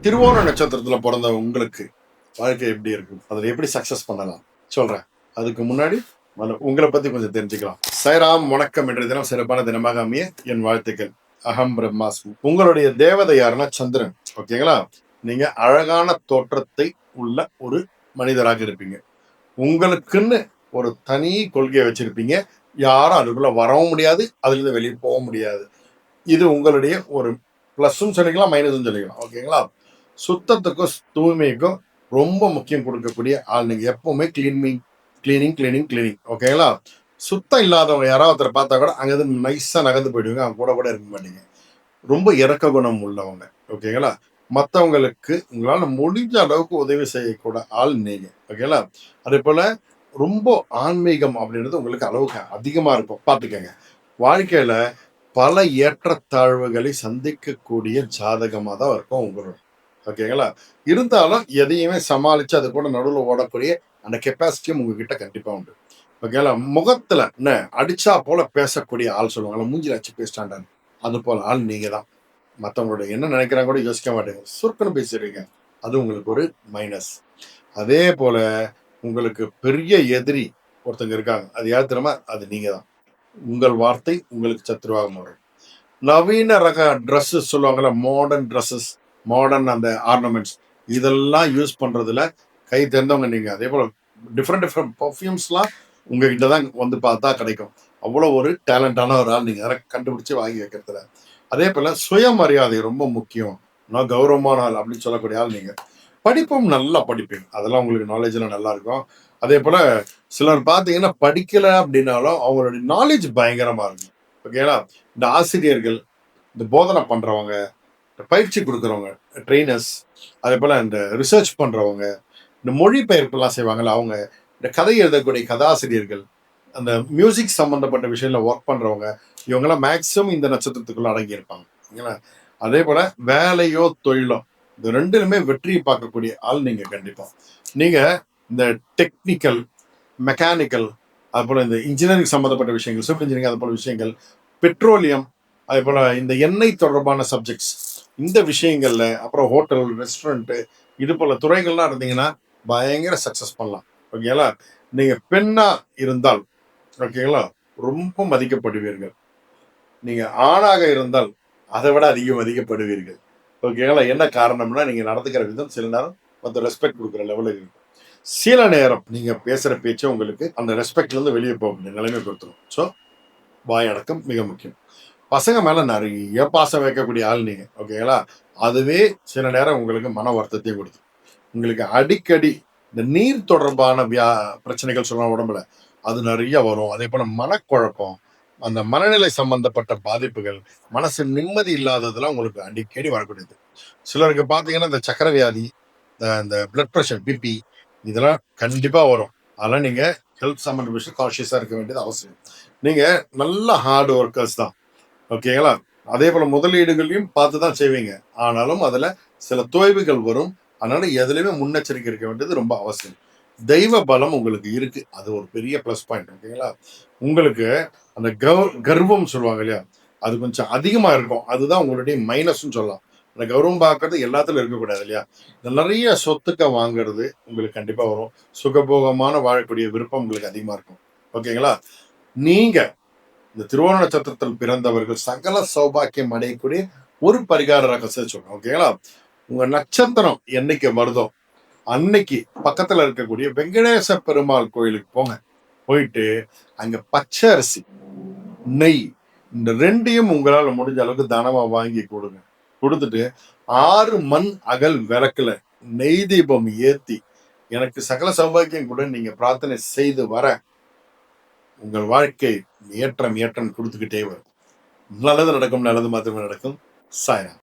திருவோண நட்சத்திரத்துல பிறந்த உங்களுக்கு வாழ்க்கை எப்படி இருக்கும்? அதுல எப்படி சக்சஸ் பண்ணலாம் சொல்றேன். அதுக்கு முன்னாடி உங்களை பத்தி கொஞ்சம் தெரிஞ்சுக்கலாம். சைராம் வணக்கம். என்ற தினம் சிறப்பான தினமாக அமைய என் வாழ்த்துக்கள். அகம் பிரம்மாஸ்மி. உங்களுடைய தேவதை யாருன்னா சந்திரன். ஓகேங்களா? நீங்க அழகான தோற்றத்தை உள்ள ஒரு மனிதராக இருப்பீங்க. உங்களுக்குன்னு ஒரு தனி கொள்கையை வச்சிருப்பீங்க. யாரும் அதுக்குள்ள வரவும் முடியாது, அதுல இருந்து வெளியே போக முடியாது. இது உங்களுடைய ஒரு பிளஸும் சொல்லிக்கலாம், மைனஸும் சொல்லிக்கலாம். ஓகேங்களா? சுத்தத்துக்கும் தூய்மைக்கும் ரொம்ப முக்கியம் கொடுக்கக்கூடிய ஆள் நீங்க. எப்பவுமே கிளீனிங். ஓகேங்களா? சுத்தம் இல்லாதவங்க யாராவது ஒருத்தரை பார்த்தா கூட அங்கிருந்து நைஸா நகர்ந்து போயிடுவீங்க. அவங்க கூட கூட இருக்க மாட்டீங்க. ரொம்ப இறக்க குணம் உள்ளவங்க. ஓகேங்களா? மற்றவங்களுக்கு உங்களால முடிஞ்ச அளவுக்கு உதவி செய்யக்கூட ஆள் நீங்க. ஓகேங்களா? அதே போல ரொம்ப ஆன்மீகம் அப்படின்றது உங்களுக்கு அளவுக்கு அதிகமா இருக்கும். பார்த்துக்கங்க. வாழ்க்கையில பல ஏற்றத்தாழ்வுகளை சந்திக்கக்கூடிய ஜாதகமாக தான் இருக்கும் உங்களோட. ஓகேங்களா? இருந்தாலும் எதையுமே சமாளிச்சு அது கூட நடுவில் ஓடக்கூடிய அந்த கெப்பாசிட்டியும் உங்ககிட்ட கண்டிப்பா உண்டு. ஓகேங்களா? முகத்துல என்ன அடிச்சா போல பேசக்கூடிய ஆள் சொல்லுவாங்க, மூஞ்சில அடிச்சு பேசிட்டாண்டான்னு. அது போல ஆள் நீங்க தான். மற்றவங்களோட என்ன நினைக்கிறாங்க கூட யோசிக்க மாட்டேங்க, சுருக்குன்னு பேசிடுறீங்க. அது உங்களுக்கு ஒரு மைனஸ். அதே போல உங்களுக்கு பெரிய எதிரி ஒருத்தங்க இருக்காங்க. அது யார் தெரியுமா? அது நீங்க தான். உங்கள் வார்த்தை உங்களுக்கு சத்ருவாக மாறும். நவீன ரக ட்ரெஸ்ஸஸ் சொல்லுவாங்கல்ல, மாடர்ன் ட்ரெஸ்ஸஸ், மாடர்ன் அந்த ஆர்னமெண்ட்ஸ், இதெல்லாம் யூஸ் பண்றதுல கை தேர்ந்தவங்க நீங்க. அதே போல டிஃப்ரெண்ட் பர்ஃப்யூம்ஸ்லாம் உங்ககிட்ட தான் வந்து பார்த்தா கிடைக்கும். அவ்வளோ ஒரு டேலண்டான ஒரு ஆள் நீங்க. அதை கண்டுபிடிச்சு வாங்கி வைக்கிறதுல. அதே போல சுயமரியாதை ரொம்ப முக்கியம். நான் கௌரவமான ஆள் அப்படின்னு சொல்லக்கூடிய ஆள் நீங்க. படிப்பும் நல்லா படிப்பீங்க. அதெல்லாம் உங்களுக்கு நாலேஜ்லாம் நல்லா இருக்கும். அதே போல சிலர் பார்த்தீங்கன்னா படிக்கல அப்படின்னாலும் அவங்களுடைய நாலேஜ் பயங்கரமா இருக்கும். ஓகேங்களா? இந்த ஆசிரியர்கள், இந்த போதனை பண்றவங்க, இந்த பயிற்சி கொடுக்குறவங்க, ட்ரெயினர்ஸ், அதே போல இந்த ரிசர்ச் பண்றவங்க, இந்த மொழிபெயர்ப்புலாம் செய்வாங்கல்ல அவங்க, இந்த கதை எழுதக்கூடிய கதாசிரியர்கள், அந்த மியூசிக் சம்பந்தப்பட்ட விஷயத்துல ஒர்க் பண்றவங்க, இவங்கெல்லாம் மேக்சிமம் இந்த நட்சத்திரத்துக்குள்ள அடங்கியிருப்பாங்க. ஓகேங்களா? அதே போல வேலையோ தொழிலோ இந்த ரெண்டுலுமே வெற்றியை பார்க்கக்கூடிய ஆள் நீங்க கண்டிப்பா. நீங்க இந்த டெக்னிக்கல், மெக்கானிக்கல், அது போல இந்த இன்ஜினியரிங் சம்பந்தப்பட்ட விஷயங்கள், சிவில் இன்ஜினியரிங், அது போல விஷயங்கள், பெட்ரோலியம், அதே போல இந்த எண்ணெய் தொடர்பான சப்ஜெக்ட்ஸ், இந்த விஷயங்கள்ல, அப்புறம் ஹோட்டல், ரெஸ்டாரண்ட், இது போல துறைகள்லாம் இருந்தீங்கன்னா பயங்கர சக்சஸ் பண்ணலாம். ஓகேங்களா? நீங்க பெண்ணா இருந்தால், ஓகேங்களா, ரொம்ப மதிக்கப்படுவீர்கள். நீங்க ஆணாக இருந்தால் அதை விட அதிகம் மதிக்கப்படுவீர்கள். ஓகேங்களா? என்ன காரணம்னா நீங்க நடந்துக்கிற விதம் சில நேரம் மற்ற ரெஸ்பெக்ட் கொடுக்குற லெவலில் இருக்கும். சில நேரம் நீங்க பேசுற பேச்சு உங்களுக்கு அந்த ரெஸ்பெக்ட்ல இருந்து வெளியே போக நிலைமை கொடுத்துரும். ஸோ வாய் அடக்கம் மிக முக்கியம். பசங்க மேல நிறைய பாசம் வைக்கக்கூடிய ஆள் நீங்க. ஓகேங்களா? அதுவே சில நேரம் உங்களுக்கு மன வருத்தத்தையும் கொடுக்கும். உங்களுக்கு அடிக்கடி இந்த நீர் தொடர்பான பிரச்சனைகள் சொல்லலாம் உடம்புல, அது நிறைய வரும். அதே போல மனக்குழப்பம், அந்த மனநிலை சம்பந்தப்பட்ட பாதிப்புகள், மனசு நிம்மதி இல்லாததெல்லாம் உங்களுக்கு அடிக்கடி வரக்கூடியது. சிலருக்கு பார்த்தீங்கன்னா இந்த சக்கரை வியாதி, இந்த பிளட் ப்ரெஷர், பிபி, இதெல்லாம் கண்டிப்பா வரும். அதெல்லாம் நீங்க ஹெல்த் சம்பந்த விஷயம் கான்ஷியஸா இருக்க வேண்டியது அவசியம். நீங்க நல்ல ஹார்ட் ஒர்க்கர்ஸ் தான். ஓகேங்களா? அதே போல முதலீடுகளையும் பார்த்து தான் செய்வீங்க. ஆனாலும் அதுல சில தொய்வுகள் வரும். அதனால எதுலையுமே முன்னெச்சரிக்கை இருக்க வேண்டியது ரொம்ப அவசியம். தெய்வ பலம் உங்களுக்கு இருக்கு. அது ஒரு பெரிய ப்ளஸ் பாயிண்ட். ஓகேங்களா? உங்களுக்கு அந்த கர்வம் சொல்லுவாங்க இல்லையா? அது கொஞ்சம் அதிகமா இருக்கும். அதுதான் உங்களுடைய மைனஸ்ன்னு சொல்லலாம். அந்த கௌரவம் பார்க்கறது எல்லாத்துலயும் இருக்கக்கூடாது இல்லையா? இந்த நிறைய சொத்துக்க வாங்குறது உங்களுக்கு கண்டிப்பா வரும். சுகபோகமான வாழக்கூடிய விருப்பம் உங்களுக்கு அதிகமா இருக்கும். ஓகேங்களா? நீங்க இந்த திருவோண நட்சத்திரத்தில் பிறந்தவர்கள் சகல சௌபாக்கியம் அடையக்கூடிய ஒரு பரிகார ரகசியம் சொல்றேன். ஓகேங்களா? உங்க நட்சத்திரம் என்னைக்கு வருதோ அன்னைக்கு பக்கத்துல இருக்கக்கூடிய வெங்கடேச பெருமாள் கோயிலுக்கு போங்க. போயிட்டு அங்க பச்சை அரிசி, நெய், இந்த ரெண்டையும் உங்களால முடிஞ்ச அளவுக்கு தானமா வாங்கி கொடுங்க. கொடுத்துட்டு 6 மண் அகல் விளக்குல நெய் தீபம் ஏத்தி எனக்கு சகல சௌபாக்கியம் கூட நீங்க பிரார்த்தனை செய்து வர உங்கள் வாழ்க்கை ஏற்றம் கொடுத்துக்கிட்டே வரும். நல்லது நடக்கும், நல்லது மாத்திரமே நடக்கும். சாய்ராம்.